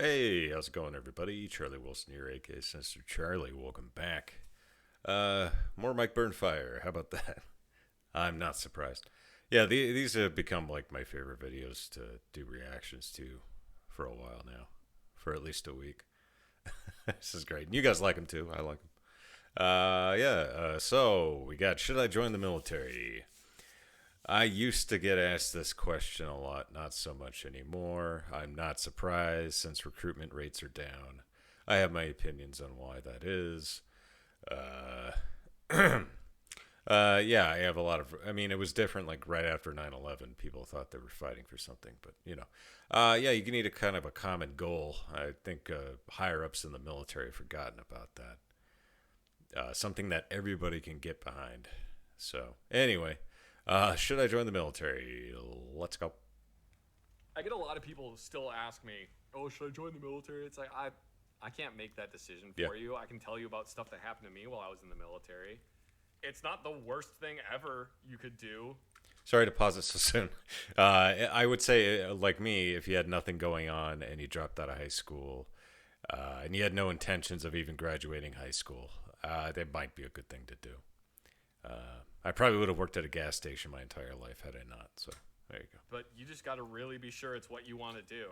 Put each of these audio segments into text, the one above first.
Hey, how's it going, everybody? Charlie Wilson here, aka Sinister Charlie. Welcome back. More mikeburnfire. How about that? I'm not surprised. Yeah, these have become like my favorite videos to do reactions to for a while now, for at least a week. This is great. And you guys like them too. I like them. So we got should I join the military? I used to get asked this question a lot, not so much anymore. I'm not surprised since recruitment rates are down. I have my opinions on why that is. Uh, yeah, I have a lot of. I mean, it was different like right after 9/11. People thought they were fighting for something, but yeah, you need a kind of a common goal. I think higher ups in the military have forgotten about that. Something that everybody can get behind. So, anyway. Should I join the military? Let's go. I get a lot of people still ask me, "Oh, should I join the military?" It's like I can't make that decision for you. I can tell you about stuff that happened to me while I was in the military. It's not the worst thing ever you could do. Sorry to pause it so soon. I would say, like me, if you had nothing going on and you dropped out of high school, and you had no intentions of even graduating high school, that might be a good thing to do. I probably would have worked at a gas station my entire life had I not. So there you go. But you just got to really be sure it's what you want to do.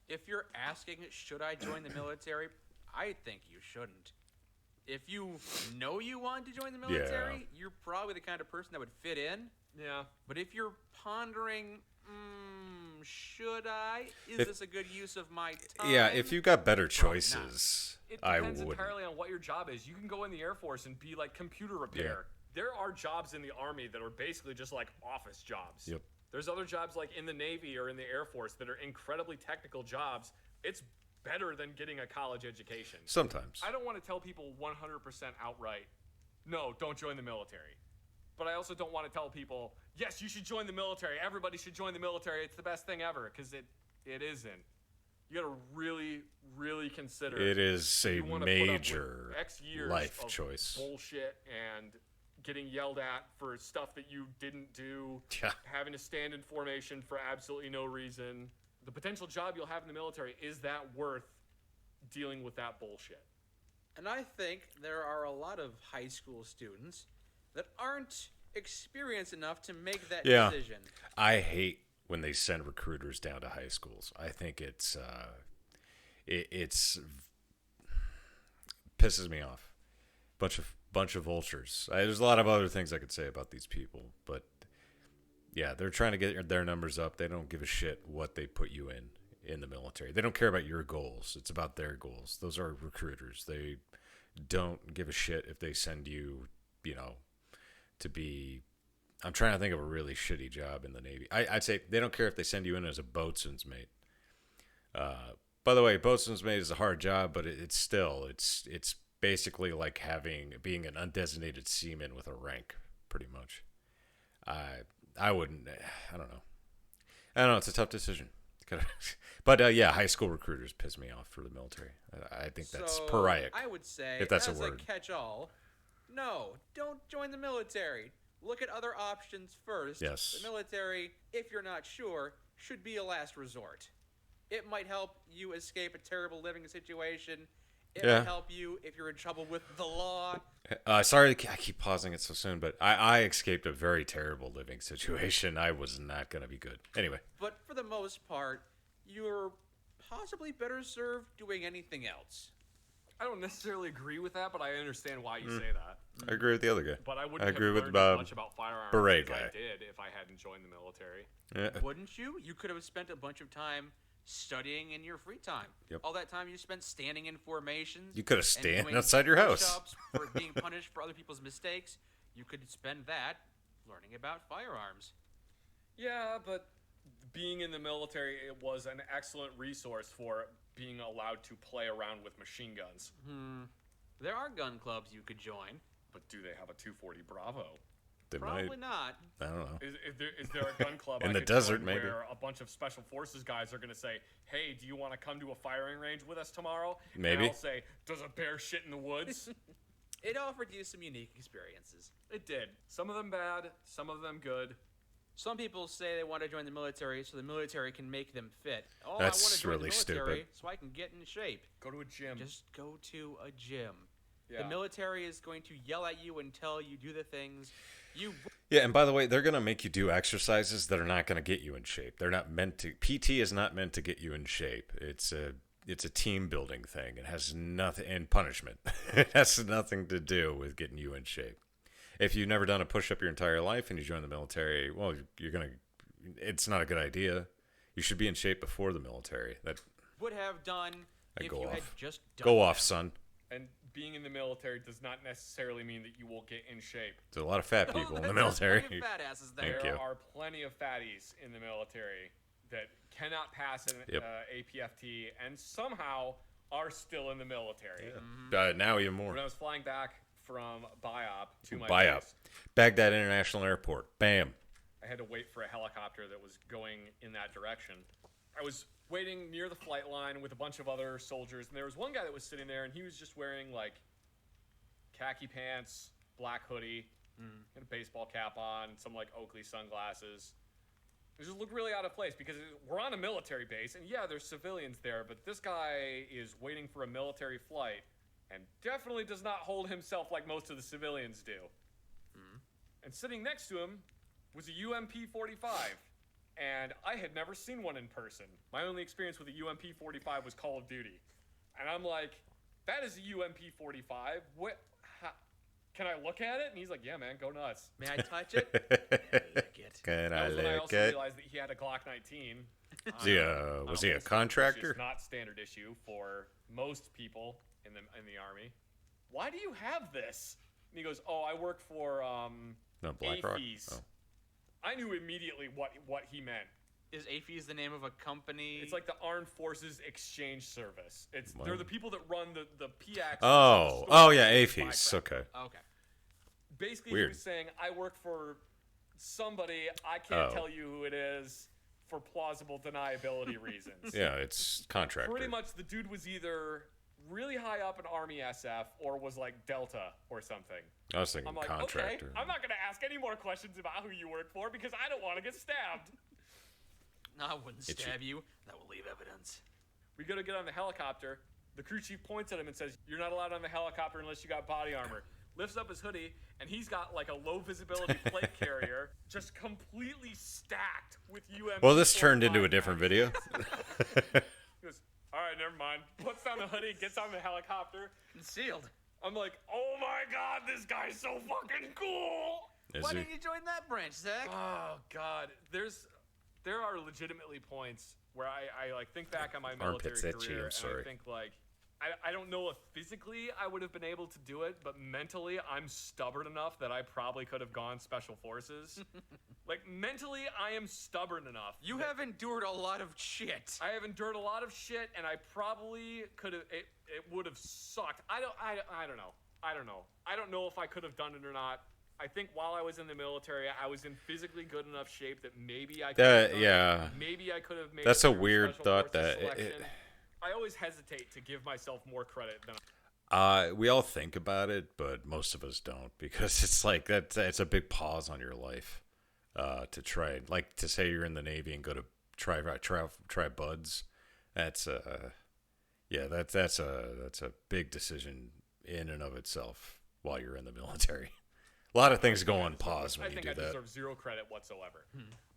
If you're asking, should I join the military? I think you shouldn't. If you know you want to join the military, you're probably the kind of person that would fit in. Yeah. But if you're pondering, should I? Is this a good use of my time? Yeah, if you got better choices, It I depends would. entirely on what your job is. You can go in the Air Force and be like computer repair. Yeah. There are jobs in the Army that are basically just like office jobs. Yep. There's other jobs like in the Navy or in the Air Force that are incredibly technical jobs. It's better than getting a college education. Sometimes. I don't want to tell people 100% outright, no, don't join the military. But I also don't want to tell people, yes, you should join the military. Everybody should join the military. It's the best thing ever, because it isn't. You got to really, really consider. It is a you wanna put up with major X years life of choice. bullshit and getting yelled at for stuff that you didn't do, Yeah. having to stand in formation for absolutely no reason. The potential job you'll have in the military, is that worth dealing with that bullshit? And I think there are a lot of high school students that aren't experienced enough to make that decision. I hate when they send recruiters down to high schools. I think it's pisses me off. Bunch of vultures. There's a lot of other things I could say about these people, but yeah, they're trying to get their numbers up. They don't give a shit what they put you in the military. They don't care about your goals. It's about their goals. Those are recruiters. They don't give a shit if they send you, to be. I'm trying to think of a really shitty job in the Navy. I'd say they don't care if they send you in as a boatswain's mate. By the way, boatswain's mate is a hard job, but it's basically like being an undesignated seaman with a rank, pretty much. I wouldn't. I don't know. It's a tough decision. But yeah, high school recruiters piss me off for the military. I think that's pariah. I would say, if that's as a word. catch-all, no, don't join the military. Look at other options first. Yes. The military, if you're not sure, should be a last resort. It might help you escape a terrible living situation. It might help you if you're in trouble with the law. Sorry, I keep pausing it so soon, but I escaped a very terrible living situation. I was not going to be good. Anyway. But for the most part, you're possibly better served doing anything else. I don't necessarily agree with that, but I understand why you say that. I agree with the other guy. But I wouldn't agree have with learned as much about firearms Beret as guy. I did if I hadn't joined the military. Yeah. Wouldn't you? You could have spent a bunch of time studying in your free time. Yep. All that time you spent standing in formations. You could have and stand doing outside your house. push-ups for being punished for other people's mistakes. You could spend that learning about firearms. Yeah, but being in the military, it was an excellent resource for being allowed to play around with machine guns. There are gun clubs you could join. But do they have a 240 Bravo? They Probably might. not. I don't know. Is there a gun club In I the could desert, join maybe. where a bunch of special forces guys are going to say, hey, do you want to come to a firing range with us tomorrow? Maybe. And I'll say, does a bear shit in the woods? It offered you some unique experiences. It did. Some of them bad, some of them good. Some people say they want to join the military so the military can make them fit. Oh, That's I want to join really the military stupid. so I can get in shape. Go to a gym. Just go to a gym. Yeah. The military is going to yell at you until you do the things you. Yeah, and by the way, they're going to make you do exercises that are not going to get you in shape. They're not meant to. PT is not meant to get you in shape. It's a team building thing. It has nothing, and punishment. It has nothing to do with getting you in shape. If you've never done a push-up your entire life and you join the military, well, it's not a good idea. You should be in shape before the military. That would have done if you had just done Go off, them. son. And being in the military does not necessarily mean that you will get in shape. There's a lot of fat people in the There's military. plenty of fat asses there. Thank There you. are plenty of fatties in the military that cannot pass an Yep. APFT and somehow are still in the military. Now even more. When I was flying back from BIOP to my Buy-up. base, Baghdad International Airport. Bam. I had to wait for a helicopter that was going in that direction. I was waiting near the flight line with a bunch of other soldiers, and there was one guy that was sitting there, and he was just wearing like khaki pants, black hoodie, and a baseball cap on, some like Oakley sunglasses. It just looked really out of place because we're on a military base, and yeah, there's civilians there, but this guy is waiting for a military flight and definitely does not hold himself like most of the civilians do. And sitting next to him was a UMP-45, and I had never seen one in person. My only experience with a UMP-45 was Call of Duty. And I'm like, that is a UMP-45. What? Can I look at it? And he's like, yeah, man, go nuts. May I touch it? Lick it. Can I That was when I lick also it? realized that he had a Glock 19. Was he a Which contractor? is not standard issue for most people in the army. Why do you have this? And he goes, oh, I work for No, BlackRock. AFES. Oh. I knew immediately what he meant. Is AFES the name of a company? It's like the Armed Forces Exchange Service. What? They're the people that run the PX. Oh yeah, AFES. Okay. Okay. Basically, Weird. he was saying, I work for somebody. I can't Oh. tell you who it is for plausible deniability reasons. Yeah, it's contractor. Pretty much, the dude was either really high up in Army SF or was like Delta or something. I was thinking I'm like, contractor. okay, I'm not going to ask any more questions about who you work for because I don't want to get stabbed. No, I wouldn't Itchy. stab you. That will leave evidence. We go to get on the helicopter. The crew chief points at him and says, you're not allowed on the helicopter unless you got body armor. Lifts up his hoodie, and he's got like a low visibility plate carrier just completely stacked with UMP. Well, this turned into a different video. He goes, all right, never mind. Puts down the hoodie, gets on the helicopter. Concealed. I'm like, oh my god, this guy's so fucking cool. Is Why he? didn't you join that branch, Zach? Oh god, there are legitimately points where I like think back on my military Armpits itchy, career I'm and sorry. I think like I don't know if physically I would have been able to do it, but mentally I'm stubborn enough that I probably could have gone special forces. Like mentally I am stubborn enough. You have endured a lot of shit. I have endured a lot of shit, and I probably could have. It would have sucked. I don't know. I don't know if I could have done it or not. I think while I was in the military, I was in physically good enough shape that maybe I could have done yeah. it. Maybe I could have made That's it a through weird Special thought Forces that selection. I always hesitate to give myself more credit than We all think about it, but most of us don't because it's like it's a big pause on your life to try. Like to say you're in the Navy and go to try buds. That's a big decision in and of itself while you're in the military. A lot of things go on pause when I you think do I that. deserve zero credit whatsoever.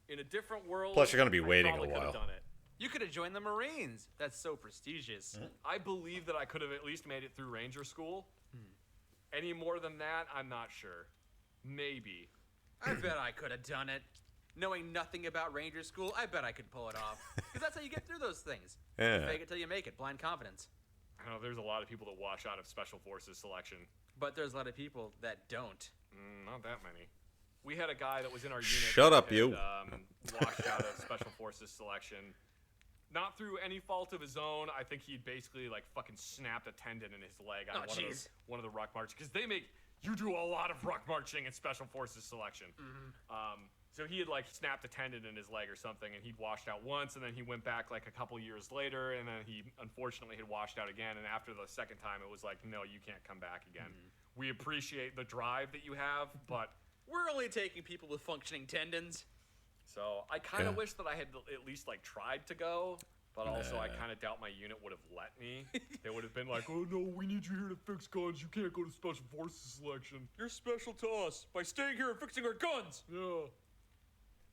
In a different world, Plus, you're gonna be I waiting a probably could have while. done it. You could have joined the Marines. That's so prestigious. I believe that I could have at least made it through Ranger School. Any more than that, I'm not sure. Maybe. I bet I could have done it. Knowing nothing about Ranger School, I bet I could pull it off. Because that's how you get through those things. Yeah. Fake it till you make it. Blind confidence. I don't know, there's a lot of people that wash out of Special Forces selection. But there's a lot of people that don't. Not that many. We had a guy that was in our unit. Shut that up, had, you. Washed out of Special Forces selection. Not through any fault of his own. I think he basically like fucking snapped a tendon in his leg on one of the ruck march because they make you do a lot of ruck marching in Special Forces selection. So he had like snapped a tendon in his leg or something, and he'd washed out once, and then he went back like a couple years later, and then he unfortunately had washed out again. And after the second time, it was like, no, you can't come back again. We appreciate the drive that you have, but We're only taking people with functioning tendons. So I kind of Yeah. wish that I had at least like tried to go, but also I kind of doubt my unit would have let me. They would have been like, "Oh no, we need you here to fix guns. You can't go to special forces selection." You're special to us by staying here and fixing our guns. Yeah.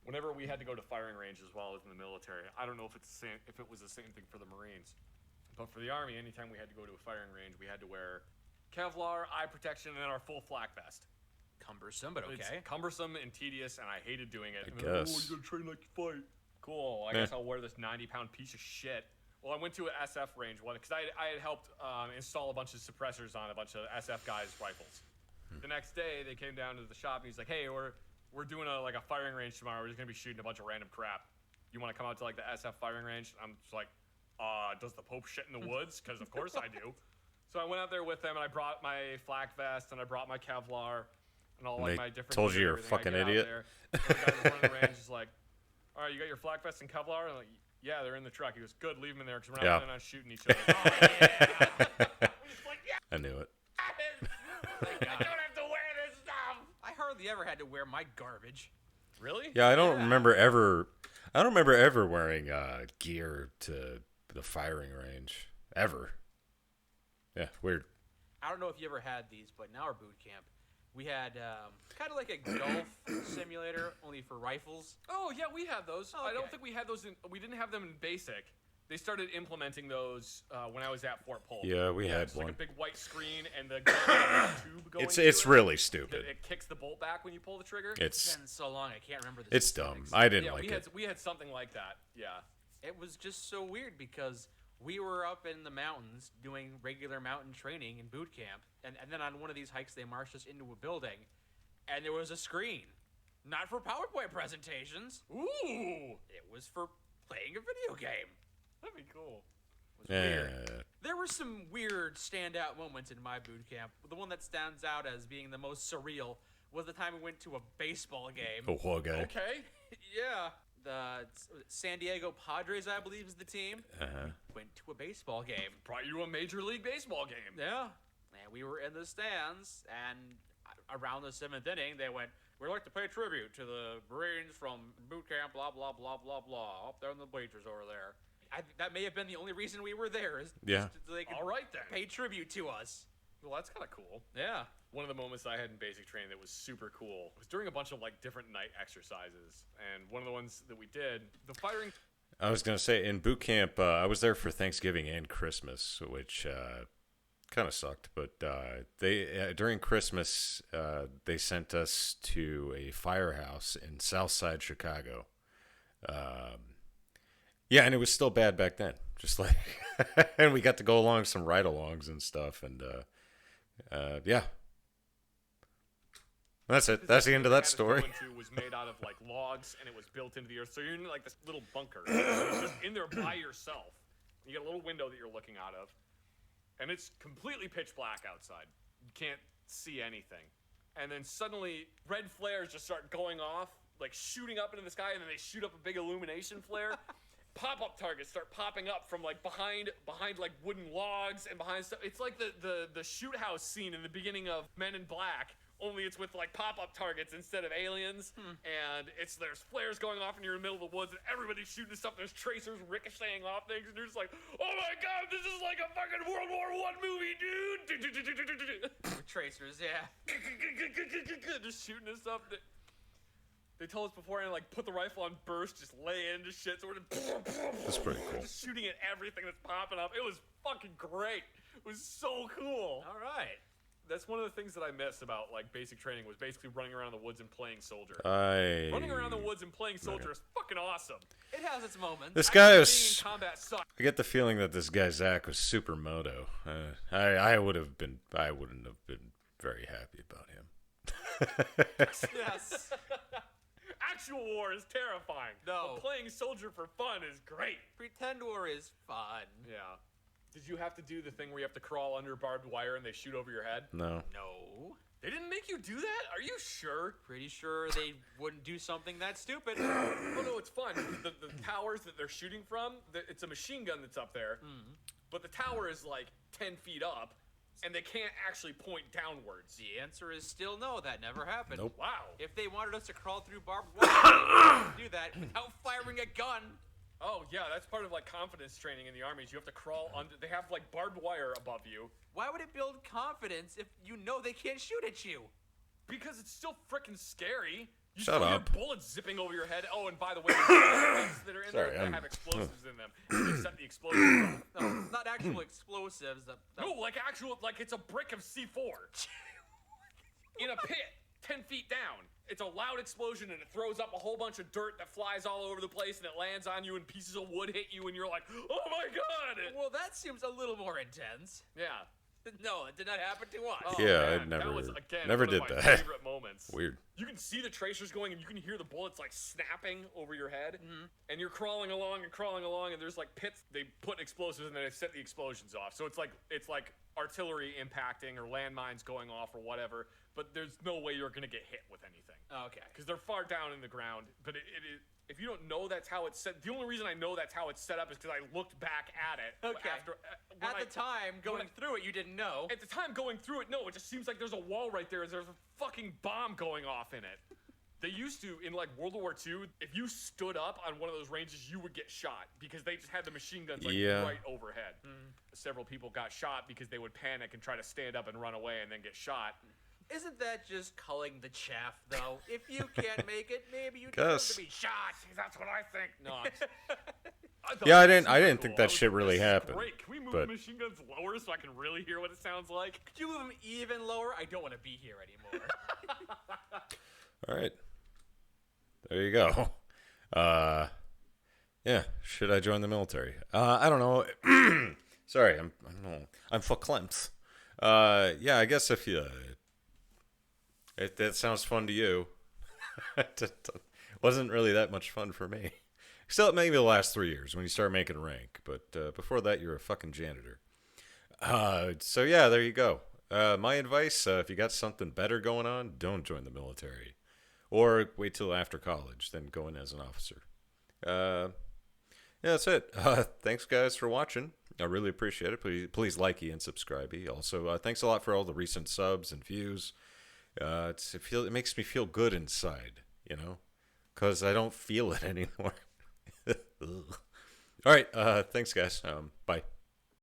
Whenever we had to go to firing range as well as in the military, I don't know if it's the same, if it was the same thing for the Marines, but for the Army, anytime we had to go to a firing range, we had to wear Kevlar, eye protection, and then our full flak vest. Cumbersome, but It's okay. cumbersome and tedious, and I hated doing it. I And they're like, guess. "Oh, you gotta train like you fight." Cool. I guess I'll wear this 90-pound piece of shit. Well, I went to an SF range one because I had helped install a bunch of suppressors on a bunch of SF guys' rifles. The next day, they came down to the shop and he's like, "Hey, we're doing a firing range tomorrow. We're just gonna be shooting a bunch of random crap. You want to come out to like the SF firing range?" I'm just like, "Does the Pope shit in the woods? Because of course I do." So I went out there with them and I brought my flak vest and I brought my Kevlar and all like They my different. told you you're a everything. I fucking get out idiot? there. So the guy was running the range is like, "All right, you got your flak vest and Kevlar?" And I'm like, "Yeah, they're in the truck." He goes, "Good, leave them in there because we're not Yeah. planning on shooting each other." Oh yeah. I'm just like, "Yeah, I knew it. I don't have to wear this stuff." I hardly ever had to wear my garbage. Really? Yeah, I don't remember ever wearing gear to the firing range ever. Yeah, weird. I don't know if you ever had these, but in our boot camp, we had kind of like a golf simulator, only for rifles. Oh yeah, we had those. I don't Okay. think we had those in. We didn't have them in basic. They started implementing those when I was at Fort Polk. Yeah, we had It's like one. a big white screen and the tube going. It's through really it. stupid. It kicks the bolt back when you pull the trigger. It's It's been so long, I can't remember the it's dumb. specifics. I didn't Yeah, like it. we had something like that. Yeah. It was just so weird because we were up in the mountains doing regular mountain training in boot camp, and then on one of these hikes they marched us into a building, and there was a screen, not for PowerPoint presentations. Ooh, It was for playing a video game. that'd be cool. Yeah. There were some weird standout moments in my boot camp. The one that stands out as being the most surreal was the time we went to a baseball game. Oh, poor guy. Okay. Yeah. The San Diego Padres, I believe, is the team. Uh-huh. Went to a baseball game. Brought you to a Major League Baseball game. Yeah. And we were in the stands, and around the 7th inning, they went, "We'd like to pay tribute to the Marines from boot camp, blah, blah, blah, blah, blah, up there in the bleachers over there." That may have been the only reason we were there, is Yeah. just so they could All right then. pay tribute to us. Well, that's kind of cool. Yeah. One of the moments I had in basic training that was super cool was during a bunch of like different night exercises, and one of the ones that we did, the firing. I was gonna say in boot camp, I was there for Thanksgiving and Christmas, which kind of sucked. But they during Christmas, they sent us to a firehouse in Southside Chicago. Yeah, and it was still bad back then. Just like, and we got to go along some ride-alongs and stuff, and yeah. That's it. That's the end of that story. Was made out of like logs, and it was built into the earth. So you're in like this little bunker. It's just in there by yourself. You get a little window that you're looking out of, and it's completely pitch black outside. You can't see anything. And then suddenly, red flares just start going off, like shooting up into the sky, and then they shoot up a big illumination flare. Pop-up targets start popping up from like behind like wooden logs and behind stuff. It's like the shoot house scene in the beginning of Men in Black, only it's with like pop-up targets instead of aliens. And there's flares going off and you're in the middle of the woods and everybody's shooting stuff. There's tracers ricocheting off things and you're just like, "Oh my god, this is like a fucking World War I movie, dude!" With tracers, yeah. Just shooting this stuff. They told us beforehand, like, put the rifle on burst, just lay into shit. So we're That's pretty cool. just shooting at everything that's popping up. It was fucking great. It was so cool. All right. That's one of the things that I miss about like basic training was basically running around the woods and playing soldier. Running around the woods and playing soldier is fucking awesome. It has its moments. This guy Being was. in combat sucks. I get the feeling that this guy Zach was super moto. I wouldn't have been very happy about him. Yes. Actual war is terrifying. No. But playing soldier for fun is great. Pretend war is fun. Yeah. Did you have to do the thing where you have to crawl under barbed wire and they shoot over your head? No. No. They didn't make you do that? Are you sure? Pretty sure they wouldn't do something that stupid. Oh no, it's fun. The towers that they're shooting from, it's a machine gun that's up there. But the tower is like 10 feet up. and they can't actually point downwards. The answer is still no. That never happened. Nope. Wow. If they wanted us to crawl through barbed wire, they would do that without firing a gun. Oh, yeah, that's part of, like, confidence training in the army is you have to crawl under... They have, like, barbed wire above you. Why would it build confidence if you know they can't shoot at you? Because it's still freaking scary. You Shut still up. hear bullets zipping over your head. Oh, and by the way, there's things that are in Sorry, there that I'm- have explosives in them. They set the explosives off. No, not actual explosives. No, like actual... Like, it's a brick of C4. In a pit, 10 feet down. It's a loud explosion, and it throws up a whole bunch of dirt that flies all over the place, and it lands on you, and pieces of wood hit you, and you're like, oh my god! Well, that seems a little more intense. Yeah. No, it did not happen to us. Oh, Yeah, man, I'd never- that was, again, never one did of my that. favorite moments. Weird. You can see the tracers going, and you can hear the bullets like snapping over your head, and you're crawling along, and there's like pits. They put explosives, and then they set the explosions off. So it's like artillery impacting or landmines going off or whatever. But there's no way you're gonna get hit with anything. Okay. Because they're far down in the ground. But it is. If you don't know that's how it's set, the only reason I know that's how it's set up is because I looked back at it. Okay. After, when At the time, going through it, you didn't know. At the time going through it, no, it just seems like there's a wall right there. There's a fucking bomb going off in it. They used to, in like World War II, if you stood up on one of those ranges, you would get shot because they just had the machine guns like right overhead. Several people got shot because they would panic and try to stand up and run away and then get shot. Isn't that just culling the chaff, though? If you can't make it, maybe you Guess. deserve to be shot. That's what I think. No. Yeah, I didn't think that shit really happened. Great. Can we move but- the machine guns lower so I can really hear what it sounds like? Could you move them even lower? I don't want to be here anymore. All right. There you go. Yeah. Should I join the military? I don't know. Sorry, I'm verklempt. Yeah, I guess if you. If that sounds fun to you. It wasn't really that much fun for me. Except maybe the last 3 years when you start making rank. But before that, you're a fucking janitor. So yeah, there you go. My advice, if you got something better going on, don't join the military. Or wait till after college, then go in as an officer. Yeah, that's it. Thanks, guys, for watching. I really appreciate it. Please like and subscribe. Also, thanks a lot for all the recent subs and views. It makes me feel good inside, you know, because I don't feel it anymore. All right. Thanks, guys. Bye.